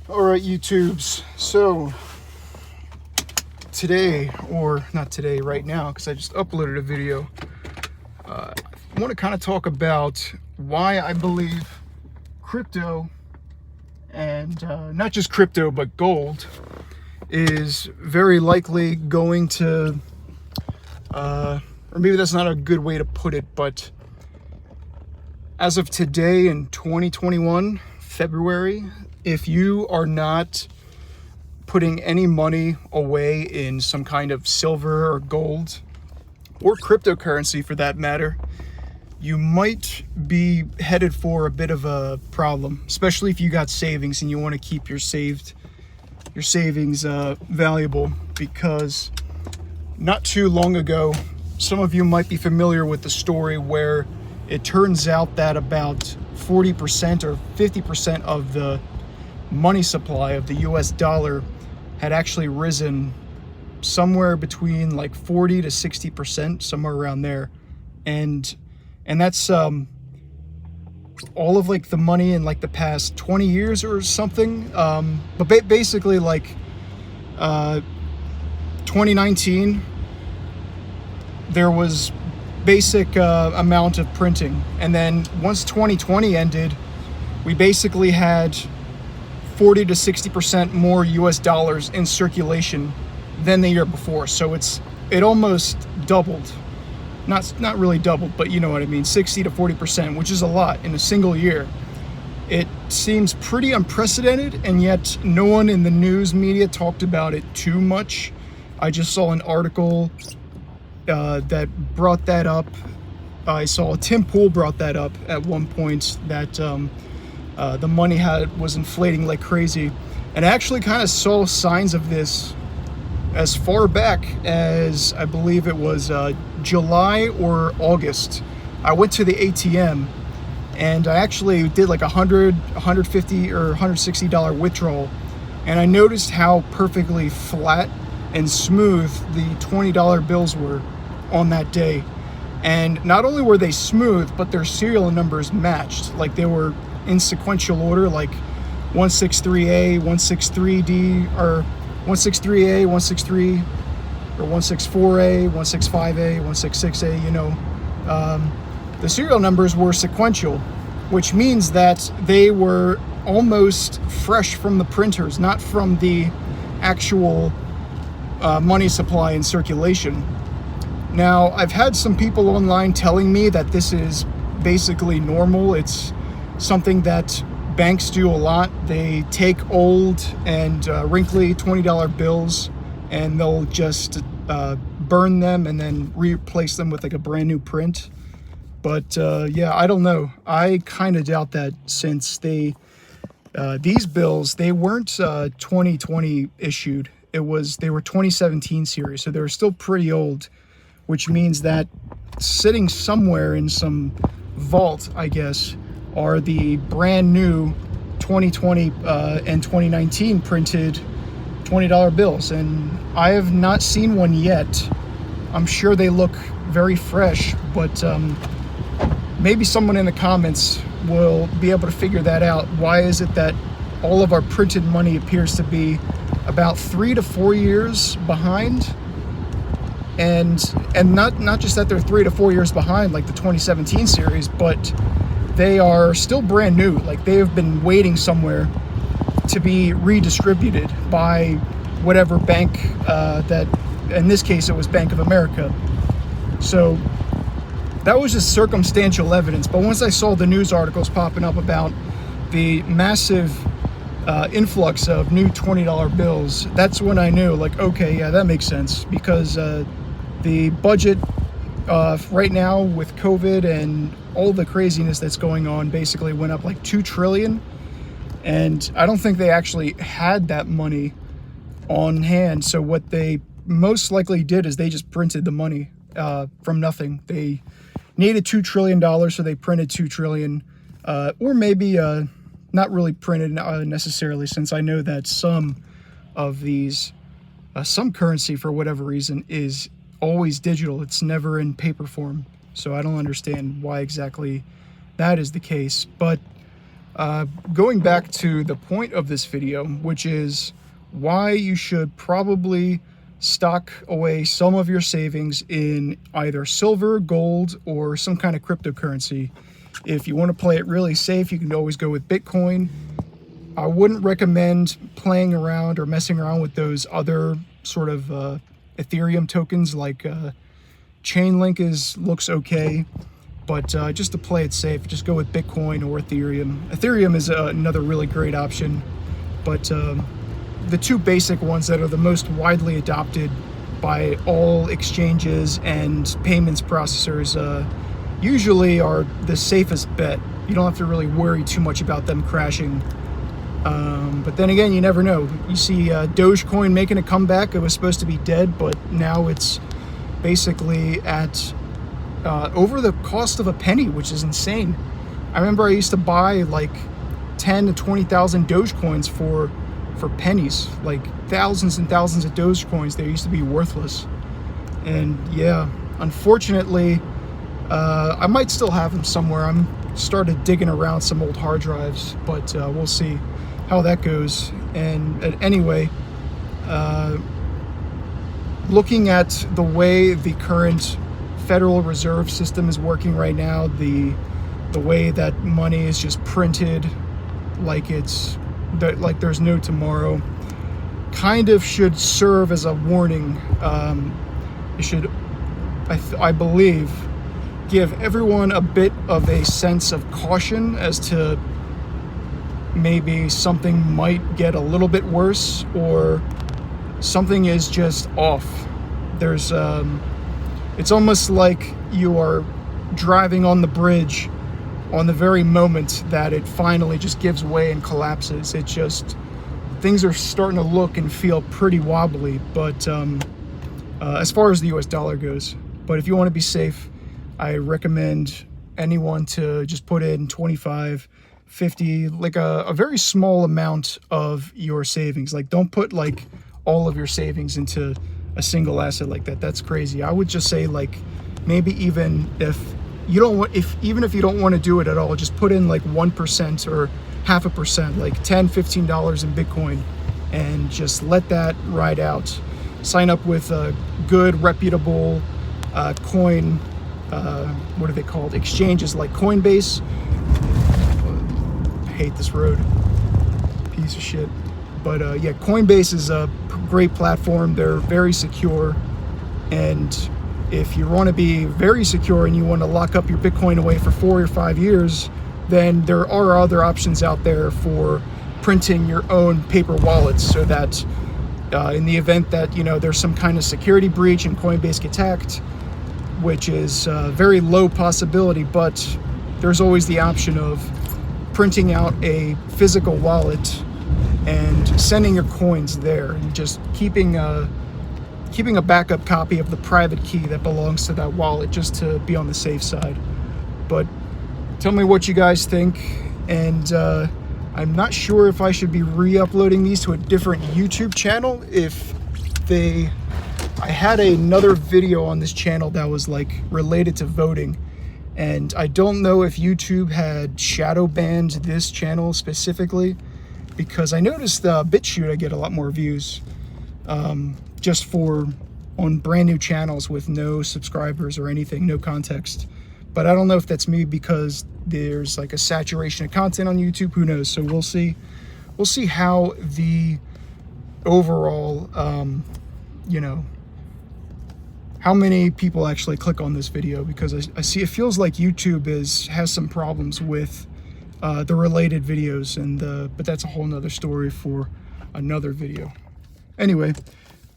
All right, YouTubes. So today, or not today, right now, because I just uploaded a video, I want to kind of talk about why I believe crypto, and not just crypto, but gold, is very likely going to, or maybe that's not a good way to put it, but as of today in 2021, February, if you are not putting any money away in some kind of silver or gold or cryptocurrency for that matter, you might be headed for a bit of a problem, especially if you got savings and you want to keep your savings valuable, because not too long ago, some of you might be familiar with the story where it turns out that about 40% or 50% of the money supply of the US dollar had actually risen somewhere between like 40 to 60%, somewhere around there. And that's all of like the money in like the past 20 years or something. But basically like 2019, there was basic amount of printing, and then once 2020 ended, we basically had 40 to 60% more US dollars in circulation than the year before. So it almost doubled. Not really doubled, but you know what I mean, 60 to 40%, which is a lot in a single year. It seems pretty unprecedented, and yet no one in the news media talked about it too much. I just saw an article that brought that up. I saw Tim Pool brought that up at one point, that the money was inflating like crazy. And I actually kind of saw signs of this as far back as, I believe it was July or August. I went to the ATM and I actually did like $100, $150 or $160 withdrawal, and I noticed how perfectly flat and smooth the $20 bills were on that day. And not only were they smooth, but their serial numbers matched. Like they were in sequential order, like 163A, 163D, or 163A, 163, or 164A, 165A, 166A, you know. The serial numbers were sequential, which means that they were almost fresh from the printers, not from the actual money supply in circulation. Now, I've had some people online telling me that this is basically normal. It's something that banks do a lot. They take old and wrinkly $20 bills and they'll just burn them and then replace them with like a brand new print. But yeah, I don't know. I kind of doubt that, since these bills, they weren't 2020 issued. They were 2017 series, so they were still pretty old, which means that sitting somewhere in some vault, I guess, are the brand new 2020 and 2019 printed $20 bills. And I have not seen one yet. I'm sure they look very fresh, but maybe someone in the comments will be able to figure that out. Why is it that all of our printed money appears to be about 3 to 4 years behind? And not just that they're 3 to 4 years behind like the 2017 series, but they are still brand new. Like they have been waiting somewhere to be redistributed by whatever bank that, in this case, it was Bank of America. So that was just circumstantial evidence. But once I saw the news articles popping up about the massive influx of new $20 bills, that's when I knew, like, okay, yeah, that makes sense, because the budget right now with COVID and all the craziness that's going on basically went up like $2 trillion. And I don't think they actually had that money on hand. So what they most likely did is they just printed the money from nothing. They needed $2 trillion, so they printed $2 trillion, or maybe not really printed necessarily, since I know that some of these, some currency for whatever reason is always digital. It's never in paper form. So I don't understand why exactly that is the case. But Going back to the point of this video, which is why you should probably stock away some of your savings in either silver, gold, or some kind of cryptocurrency. If you want to play it really safe, you can always go with Bitcoin. I wouldn't recommend playing around or messing around with those other sort of Ethereum tokens like Chainlink looks okay, but just to play it safe, just go with Bitcoin or Ethereum. Ethereum is another really great option, but the two basic ones that are the most widely adopted by all exchanges and payments processors usually are the safest bet. You don't have to really worry too much about them crashing. But then again, you never know. You see Dogecoin making a comeback. It was supposed to be dead, but now it's basically at over the cost of a penny, which is insane. I remember I used to buy like 10 to 20,000 Dogecoins for pennies, like thousands and thousands of Dogecoins. They used to be worthless. And yeah, unfortunately, I might still have them somewhere. I'm started digging around some old hard drives, but we'll see how that goes. And anyway, looking at the way the current Federal Reserve System is working right now, the way that money is just printed like like there's no tomorrow, kind of should serve as a warning. It should, I believe, give everyone a bit of a sense of caution as to maybe something might get a little bit worse or something is just off. There's it's almost like you are driving on the bridge on the very moment that it finally just gives way and collapses. It just, things are starting to look and feel pretty wobbly, but as far as the US dollar goes. But if you want to be safe, I recommend anyone to just put in 25, 50, like a very small amount of your savings. Like, don't put like all of your savings into a single asset like that. That's crazy. I would just say, like, maybe even if you don't want, even if you don't want to do it at all, just put in like 1% or 0.5%, like $10, $15 in Bitcoin, and just let that ride out. Sign up with a good, reputable coin, what are they called? Exchanges like Coinbase. I hate this road. Piece of shit. But yeah, Coinbase is a great platform. They're very secure. And if you want to be very secure and you want to lock up your Bitcoin away for 4 or 5 years, then there are other options out there for printing your own paper wallets, so that in the event that, you know, there's some kind of security breach and Coinbase gets hacked, which is a very low possibility, but there's always the option of printing out a physical wallet and sending your coins there, and just keeping a backup copy of the private key that belongs to that wallet, just to be on the safe side. But tell me what you guys think, and I'm not sure if I should be re-uploading these to a different YouTube channel. I had another video on this channel that was like related to voting, and I don't know if YouTube had shadow banned this channel specifically, because I noticed BitChute I get a lot more views just on brand new channels with no subscribers or anything, no context. But I don't know if that's me because there's like a saturation of content on YouTube. Who knows? So we'll see. We'll see how the overall, you know, how many people actually click on this video, because I see it feels like YouTube has some problems with the related videos, and but that's a whole nother story for another video. Anyway,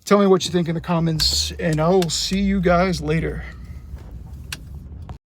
tell me what you think in the comments, and I will see you guys later.